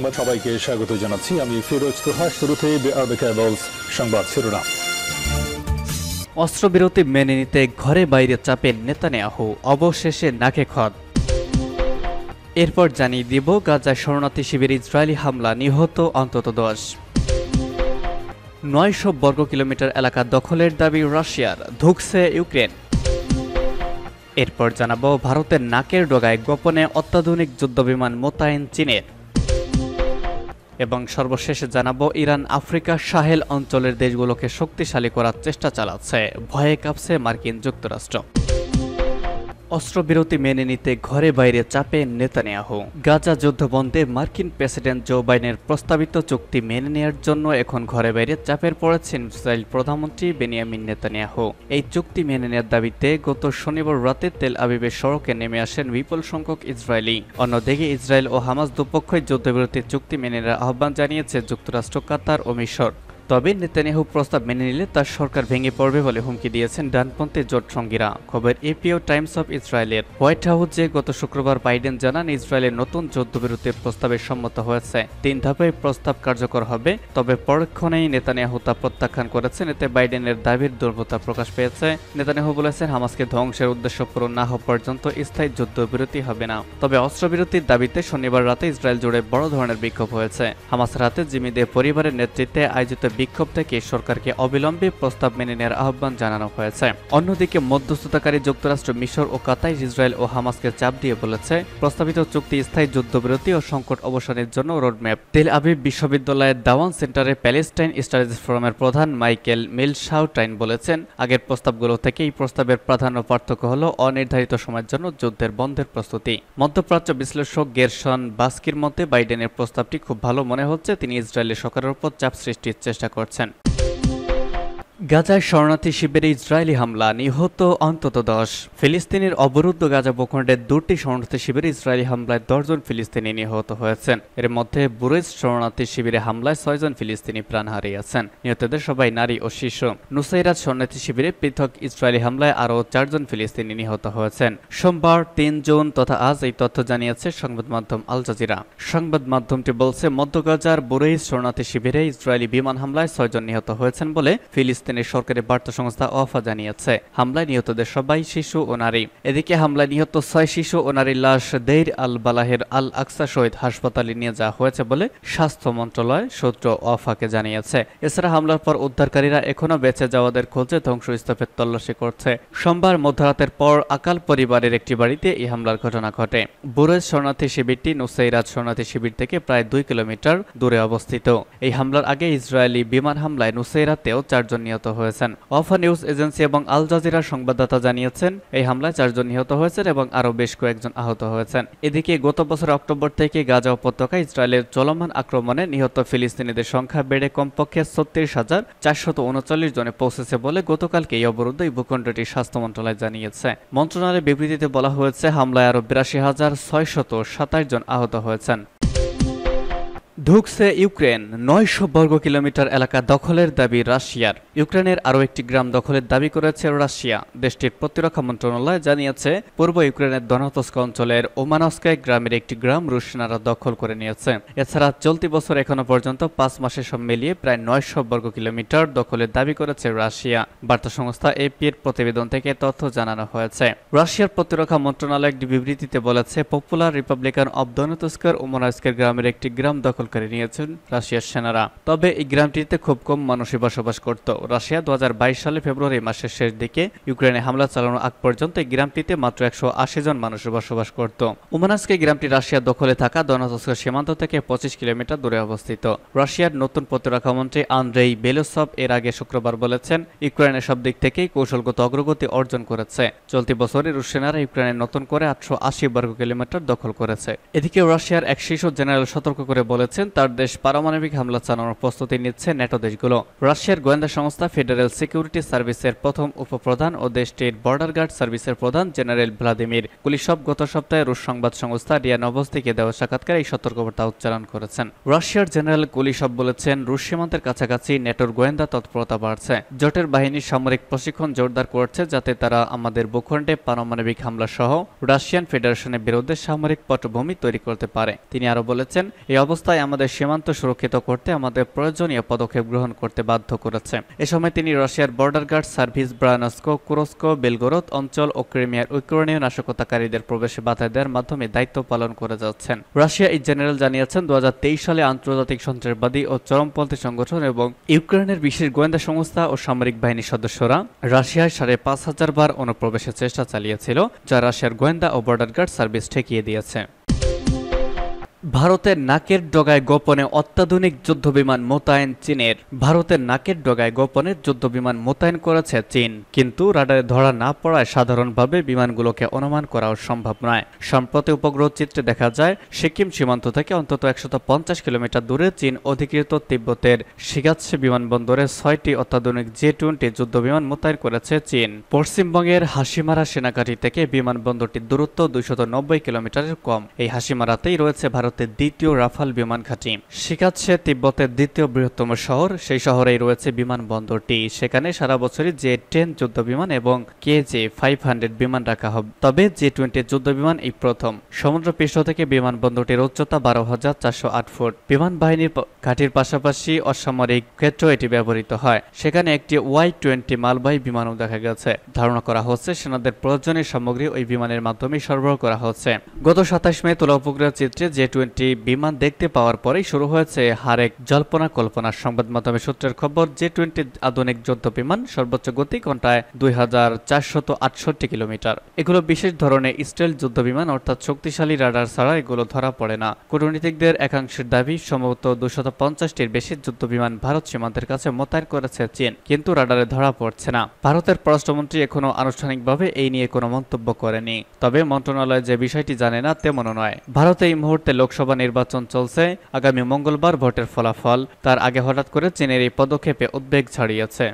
সংবাদ সবাইকে স্বাগত জানাচ্ছি। আমি ফিরোজ তোহা। শুরুতেই আরবে কেবলস সংবাদ শিরোনাম। অস্ত্রবিরতি মেনে নিতে ঘরে বাইরে চাপেন নেতানিয়াহু, অবশেষে নাকে খত। এরপর জানিয়ে দিব গাজায় শরণার্থী শিবিরে ইসরায়েলি হামলা, নিহত অন্তত 10। 900 বর্গ কিলোমিটার এলাকা দখলের দাবি রাশিয়ার, ধুঁকছে ইউক্রেন। এরপর জানাবো ভারতের নাকের ডগায় গোপনে অত্যাধুনিক যুদ্ধবিমান মোতায়েন চীনের। এবং সর্বশেষে জানাবো ইরান আফ্রিকা সাহেল অঞ্চলের দেশগুলোকে শক্তিশালী করার চেষ্টা চালাচ্ছে, ভয়ে কাঁপছে মার্কিন যুক্তরাষ্ট্র। অস্ত্রবিরতি মেনে নিতে ঘরে বাইরে চাপে নেতানিয়াহু। গাজা যুদ্ধ বন্ধে মার্কিন প্রেসিডেন্ট জো বাইডেনের প্রস্তাবিত চুক্তি মেনে নেওয়ার জন্য এখন ঘরে বাইরে চাপের পড়েছেন ইসরায়েল প্রধানমন্ত্রী বেনিয়ামিন নেতানিয়াহু। এই চুক্তি মেনে নেওয়ার দাবিতে গত শনিবার রাতে তেল আবিবের সড়কে নেমে আসেন বিপুল সংখ্যক ইসরায়েলি। অন্যদিকে ইসরায়েল ও হামাস দুপক্ষই যুদ্ধবিরতির চুক্তি মেনে নেওয়ার আহ্বান জানিয়েছে যুক্তরাষ্ট্র, কাতার ও মিশর। তবে নেতানিয়াহু প্রস্তাব মেনে নিলে তার সরকার ভেঙে পড়বে বলে হুমকি দিয়েছেন ডানপন্থী জোট সঙ্গীরা। খবর এপি ও টাইমস অফ ইসরায়েলের। হোয়াইট হাউসে গত শুক্রবার বাইডেন জানান ইসরায়েলের নতুন যুদ্ধবিরতির প্রস্তাবে সম্মত হয়েছে। 3 ধাপে প্রস্তাব কার্যকর হবে, তবে পরক্ষণেই নেতানিয়াহু তা প্রত্যাখ্যান করেছেন। এতে বাইডেনের দাবির দুর্বলতা প্রকাশ পেয়েছে। নেতানিয়াহু বলেছেন হামাসকে ধ্বংসের উদ্দেশ্য পূরণ না হওয়া পর্যন্ত স্থায়ী যুদ্ধবিরতি হবে না। তবে অস্ত্রবিরতির দাবিতে শনিবার রাতে ইসরায়েল জুড়ে বড় ধরনের বিক্ষোভ হয়েছে। হামাসের হাতে জিম্মিদের পরিবারের নেতৃত্বে আয়োজিত বিক্ষোভ থেকে সরকারকে অবিলম্বে প্রস্তাব মেনে নেওয়ার আহ্বান জানানো হয়েছে। অন্যদিকে মধ্যস্থতাকারী যুক্তরাষ্ট্র, মিশর ও কাতার ইসরায়েল ও হামাসকে চাপ দিয়ে বলেছে প্রস্তাবিত চুক্তি স্থায়ী যুদ্ধবিরতি ও সংকট অবসানের জন্য রোডম্যাপ। তেল আবিব বিশ্ববিদ্যালয়ের দাওয়ান সেন্টারে প্যালেস্টাইন স্টাডিজ ফোরামের প্রধান মাইকেল মিলশাউটাইন বলেছেন আগের প্রস্তাবগুলো থেকে এই প্রস্তাবের প্রাধান্য পার্থক্য হল অনির্ধারিত সময়ের জন্য যুদ্ধের বন্ধের প্রস্তুতি। মধ্যপ্রাচ্য বিশ্লেষক গেরশন বাস্কির মতে বাইডেনের প্রস্তাবটি খুব ভালো মনে হচ্ছে। তিনি ইসরায়েলের সরকারের উপর চাপ সৃষ্টির চেষ্টা করছেন। গাজায় শরণার্থী শিবিরে ইসরায়েলি হামলা, নিহত অন্তত 10। ফিলিস্তিনের অবরুদ্ধ গাজা ভূখণ্ডের 2টি শরণার্থী শিবিরে ইসরায়েলি হামলায় 10 জন ফিলিস্তিনি নিহত হয়েছেন। এর মধ্যে বুরেজ শরণার্থী শিবিরে হামলায় 6 জন ফিলিস্তিনি প্রাণ হারিয়েছেন। নিহতদের সবাই নারী ও শিশু। নুসাইরাত শরণার্থী শিবিরে পৃথক ইসরায়েলি হামলায় আরও 4 জন ফিলিস্তিনি নিহত হয়েছেন। সোমবার 3 জুন তথা আজ এই তথ্য জানিয়েছে সংবাদ মাধ্যম আল জাজিরা। সংবাদ মাধ্যমটি বলছে মধ্য গাজার বুরেজ শরণার্থী শিবিরে ইসরায়েলি বিমান হামলায় 6 জন নিহত হয়েছেন বলে ফিলিস্তিনের সরকারি বার্তা সংস্থা ওয়াফা জানিয়েছে। হামলায় নিহতদের সবাই শিশু ও নারী। এদিকে হামলায় নিহত 6 শিশু ও নারীর লাশ দেইর আল বালাহের আল আকসা শহীদ হাসপাতালে নিয়ে যাওয়া হয়েছে বলে স্বাস্থ্য মন্ত্রণালয় সূত্র ওয়াফাকে জানিয়েছে। এছাড়া হামলার পর উদ্ধারকারীরা এখনও বেঁচে যাওয়াদের খোঁজে ধ্বংসস্তূপের তল্লাশি করছে। সোমবার মধ্যরাতের পর আকাল পরিবারের একটি বাড়িতে এই হামলার ঘটনা ঘটে। বুরেজ শরণার্থী শিবিরটি নুসাইরাত শরণার্থী শিবির থেকে প্রায় 2 কিলোমিটার দূরে অবস্থিত। এই হামলার আগে ইসরায়েলি বিমান হামলায় নুসাইরাতেও 4 জন নিহত হয়েছেন। ওয়াফা নিউজ এজেন্সি এবং আল জাজিরার সংবাদদাতা জানিয়েছেন এই হামলায় 4 জন নিহত হয়েছেন এবং আরও বেশ কয়েকজন আহত হয়েছেন। এদিকে গত বছর অক্টোবর থেকে গাজা উপত্যকায় ইসরায়েলের চলমান আক্রমণে নিহত ফিলিস্তিনিদের সংখ্যা বেড়ে কমপক্ষে 36,439 জনে পৌঁছেছে বলে গতকালকে এই অবরুদ্ধ এই ভূখণ্ডটির স্বাস্থ্য মন্ত্রণালয় জানিয়েছে। মন্ত্রণালয়ের বিবৃতিতে বলা হয়েছে হামলায় আরও 82,627 জন আহত হয়েছেন। ধুঁকছে ইউক্রেন, 900 বর্গ কিলোমিটার এলাকা দখলের দাবি রাশিয়ার। ইউক্রেনের আরও একটি গ্রাম দখলের দাবি করেছে রাশিয়া। দেশটির প্রতিরক্ষা মন্ত্রণালয় জানিয়েছে পূর্ব ইউক্রেনের দনতস্ক অঞ্চলের ওমানস্কায় গ্রামের একটি গ্রাম রুশ সেনারা দখল করে নিয়েছে। এছাড়া চলতি বছর এখনো পর্যন্ত 5 মাসে সব মিলিয়ে প্রায় 900 বর্গ কিলোমিটার দখলের দাবি করেছে রাশিয়া। বার্তা সংস্থা এপি এর প্রতিবেদন থেকে তথ্য জানানো হয়েছে। রাশিয়ার প্রতিরক্ষা মন্ত্রণালয় একটি বিবৃতিতে বলেছে পপুলার রিপাবলিকান অব দনেতস্কের ওমানস্কের গ্রামের একটি গ্রাম দখল করে নিয়েছেন রাশিয়ার সেনারা। তবে এই গ্রামটিতে খুব কম মানুষই বসবাস করত। রাশিয়া 2022 সালে ফেব্রুয়ারি মাসের শেষ দিকে ইউক্রেনে হামলা চালানোর আগ পর্যন্ত এই গ্রামটিতে মাত্র 180 জন মানুষ বসবাস করত। উমানস্ক গ্রামটি রাশিয়ার দখলে থাকা দনেতস্ক সীমান্ত থেকে 25 কিলোমিটার দূরে অবস্থিত। রাশিয়ার নতুন প্রতিরক্ষামন্ত্রী আন্দ্রেই বেলোসভ এর আগে শুক্রবার বলেছেন ইউক্রেনের সব দিক থেকেই কৌশলগত অগ্রগতি অর্জন করেছে। চলতি বছরে রুশ সেনারা ইউক্রেনের নতুন করে 880 বর্গ কিলোমিটার দখল করেছে। এদিকে রাশিয়ার এক শীর্ষ জেনারেল সতর্ক করে বলেছেন তার দেশ পারমাণবিক হামলা চালানোর প্রস্তুতি নিচ্ছে ন্যাটো দেশগুলো। রাশিয়ার গোয়েন্দা সংস্থা ফেডারেল সিকিউরিটি সার্ভিসের প্রথম উপপ্রধান ও দেশটির বর্ডার গার্ড সার্ভিসের প্রধান জেনারেল ভ্লাদিমির কুলিশভ গত সপ্তাহে রুশ সংবাদ সংস্থা রিয়া নভোস্তিকে দেওয়া সাক্ষাৎকারে এই সতর্কবার্তা উচ্চারণ করেছেন। রাশিয়ার জেনারেল কুলিশভ বলেছেন রুশ সীমান্তের কাছাকাছি ন্যাটোর গোয়েন্দা তৎপরতা বাড়ছে। জোটের বাহিনীর সামরিক প্রশিক্ষণ জোরদার করছে যাতে তারা আমাদের ভূখণ্ডে পারমাণবিক হামলা সহ রাশিয়ান ফেডারেশনের বিরুদ্ধে সামরিক পটভূমি তৈরি করতে পারে। তিনি আরো বলেছেন এই অবস্থায় তাই আমাদের সীমান্ত সুরক্ষিত করতে আমাদের প্রয়োজনীয় পদক্ষেপ গ্রহণ করতে বাধ্য করেছে। এ সময় তিনি রাশিয়ার border guard service Bryansk, Kursk, Belgorod অঞ্চল ও ক্রিমিয়ার ইউক্রেনীয় নাশকতাকারীদের প্রবেশে বাধা দেওয়ার মাধ্যমে দায়িত্ব পালন করে যাচ্ছেন। রাশিয়া এই জেনারেল জানিয়েছেন 2023 সালে আন্তর্জাতিক সন্ত্রাসবাদী ও চরমপন্থী সংগঠন এবং ইউক্রেনের বিশেষ গোয়েন্দা সংস্থা ও সামরিক বাহিনীর সদস্যরা রাশিয়ায় 5,500 বার অনুপ্রবেশের চেষ্টা চালিয়েছিল, যা রাশিয়ার গোয়েন্দা ও বর্ডার গার্ড সার্ভিস ঠেকিয়ে দিয়েছে। ভারতের নাকের ডগায় গোপনে অত্যাধুনিক যুদ্ধবিমান মোতায়েন চীনের। ভারতের নাকের ডগায় গোপনে যুদ্ধবিমান মোতায়েন করেছে চীন, কিন্তু রাডারে ধরা না পড়ায় সাধারণভাবে বিমানগুলোকে অনুমান করাও সম্ভব নয়। সম্প্রতি উপগ্রহ চিত্রে দেখা যায় সিকিম সীমান্ত থেকে অন্তত 150 কিলোমিটার দূরে চীন অধিকৃত তিব্বতের শিগাৎসে বিমানবন্দরে 6টি অত্যাধুনিক J-20 যুদ্ধবিমান মোতায়েন করেছে চীন। পশ্চিমবঙ্গের হাসিমারা সেনাঘাঁটি থেকে বিমানবন্দরটির দূরত্ব 290 কিলোমিটারের কম। এই হাসিমারাতেই রয়েছে ভারতের দ্বিতীয় রাফাল বিমান ঘাঁটি। শিগাৎসে তিব্বতের দ্বিতীয় বৃহত্তম শহর, সেই শহরেই রয়েছে বিমানবন্দরটি। সেখানে সারা বছরই J-10 যুদ্ধবিমান এবং KJ-500 বিমান রাখা হবে, তবে J-20 যুদ্ধবিমান এই প্রথম। সমুদ্রপৃষ্ঠ থেকে বিমানবন্দরটির উচ্চতা 12,408 ফুট। বিমান বাহিনীর ঘাঁটির পাশাপাশি অসামরিক ক্ষেত্র এটি ব্যবহৃত হয়। সেখানে একটি Y-20 মালবাহী বিমানও দেখা গেছে। ধারণা করা হচ্ছে সেনাদের প্রয়োজনীয় সামগ্রী ওই বিমানের মাধ্যমে সরবরাহ করা হচ্ছে। গত 27 মে তোলা উপগ্রহ চিত্রে J-20 বিমান দেখতে পাওয়ার পরেই শুরু হয়েছে হারেক জল্পনা কল্পনার। সংবাদ মাধ্যমে সূত্রের খবর, J-20 আধুনিক যুদ্ধ বিমান সর্বোচ্চ গতি ঘন্টায় 2,468 কিলোমিটার। এগুলো বিশেষ ধরনের স্টেলথ যুদ্ধ বিমান, অর্থাৎ শক্তিশালী রাডার ছাড়া এগুলো ধরা পড়ে না। কূটনীতিকদের একাংশের দাবি সম্ভবত 250টির বেশি যুদ্ধ বিমান ভারত সীমান্তের কাছে মোতায়েন করেছে চীন, কিন্তু রাডারে ধরা পড়ছে না। ভারতের পররাষ্ট্রমন্ত্রী এখনো আনুষ্ঠানিকভাবে এই নিয়ে কোনো মন্তব্য করেনি, তবে মন্ত্রণালয় যে বিষয়টি জানে না তেমনও নয়। ভারতে এই মুহূর্তে লোকসভা নির্বাচন চলছে। আগামী মঙ্গলবার ভোটের ফলাফল। তার আগে হঠাৎ করে চীনের এই পদক্ষেপে উদ্বেগ ছড়িয়েছে।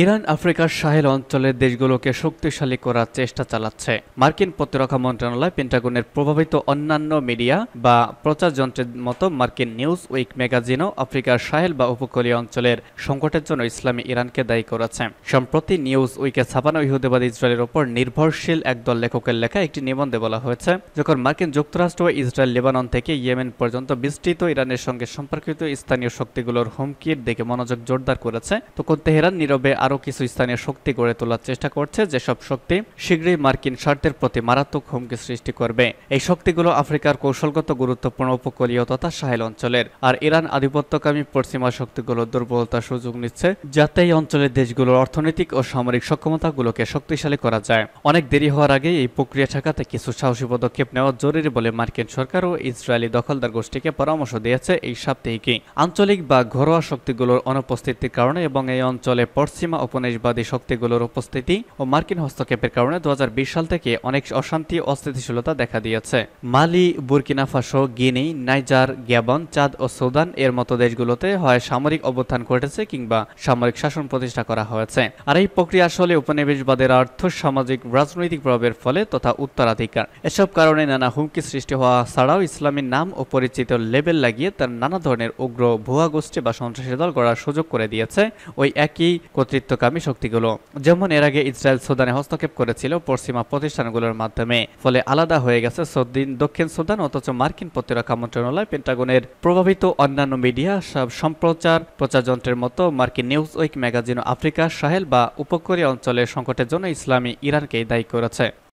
ইরান আফ্রিকার সাহেল অঞ্চলের দেশগুলোকে শক্তিশালী করার চেষ্টা চালাচ্ছে। মার্কিন প্রতিরক্ষা মন্ত্রণালয় পেন্টাগনের প্রভাবিত অন্যান্য মিডিয়া বা প্রচার যন্ত্রের মতো মার্কিন নিউজ উইক ম্যাগাজিনও আফ্রিকার সাহেল বা উপকূলীয় অঞ্চলের সংকটের জন্য ইসলামী ইরানকে দায়ী করেছে। সম্প্রতি নিউজ উইকে ছাপানো ইহুদিবাদী ইসরায়েলের ওপর নির্ভরশীল একদল লেখকের লেখা একটি নিবন্ধে বলা হয়েছে, যখন মার্কিন যুক্তরাষ্ট্র, ইসরায়েল, লেবানন থেকে ইয়েমেন পর্যন্ত বিস্তৃত ইরানের সঙ্গে সম্পর্কিত স্থানীয় শক্তিগুলোর হুমকির দিকে মনোযোগ জোরদার করেছে, তখন তেহরান নীরবে আরও কিছু স্থানীয় শক্তি গড়ে তোলার চেষ্টা করছে, যেসব শক্তি শীঘ্রই মার্কিন স্বার্থের প্রতি মারাত্মক হুমকি সৃষ্টি করবে। এই শক্তিগুলো আফ্রিকার কৌশলগত গুরুত্বপূর্ণ উপকূলীয় তথা সাহেল অঞ্চলের। আর ইরান আধিপত্যকামী পশ্চিমা শক্তিগুলোর দুর্বলতার সুযোগ নিচ্ছে, যাতে এই অঞ্চলের দেশগুলোর অর্থনৈতিক ও সামরিক সক্ষমতাগুলোকে শক্তিশালী করা যায়। অনেক দেরি হওয়ার আগে এই প্রক্রিয়া ঠেকাতে কিছু সাহসী পদক্ষেপ নেওয়া জরুরি বলে মার্কিন সরকার ও ইসরায়েলি দখলদার গোষ্ঠীকে পরামর্শ দিয়েছে এই সাপ্তাহিকই। আঞ্চলিক বা ঘরোয়া শক্তিগুলোর অনুপস্থিতির কারণে এবং এই অঞ্চলে পশ্চিমা উপনিবেশবাদী শক্তিগুলোর উপস্থিতি ও মার্কিন হস্তক্ষেপের কারণে 2020 সাল থেকে অনেক অশান্তি ও অস্থিতিশীলতা দেখা দিয়েছে। মালি, বুর্কিনা ফাসো, গিনি, নাইজার, গ্যাবন, চাঁদ ও সুদান এর মতো দেশগুলোতে হয় সামরিক অভ্যুত্থান ঘটেছে কিংবা সামরিক শাসন প্রতিষ্ঠা করা হয়েছে। আর এই প্রক্রিয়া আসলে উপনিবেশবাদের আর্থ সামাজিক রাজনৈতিক প্রভাবের ফলে তথা উত্তরাধিকার। এসব কারণে নানা হুমকি সৃষ্টি হওয়া ছাড়াও ইসলামীর নাম ও পরিচিত লেবেল লাগিয়ে তার নানা ধরনের উগ্র ভুয়া গোষ্ঠী বা সন্ত্রাসী দল গড়ার সুযোগ করে দিয়েছে ওই একই কর্তৃত্বকামী শক্তিগুলো। যেমন এর আগে ইসরায়েল সুদানে হস্তক্ষেপ করেছিল পশ্চিমা প্রতিষ্ঠানগুলোর মাধ্যমে, ফলে আলাদা হয়ে গেছে দক্ষিণ সুদান। অথচ মার্কিন প্রতিরক্ষা মন্ত্রণালয়, পেন্টাগনের প্রভাবিত অন্যান্য মিডিয়া, প্রচারযন্ত্রের মতো মার্কিন নিউজ উইক ম্যাগাজিন আফ্রিকা সাহেল বা উপকূলীয় অঞ্চলের সংকটের জন্য ইসলামী ইরানকেই দায়ী করেছে।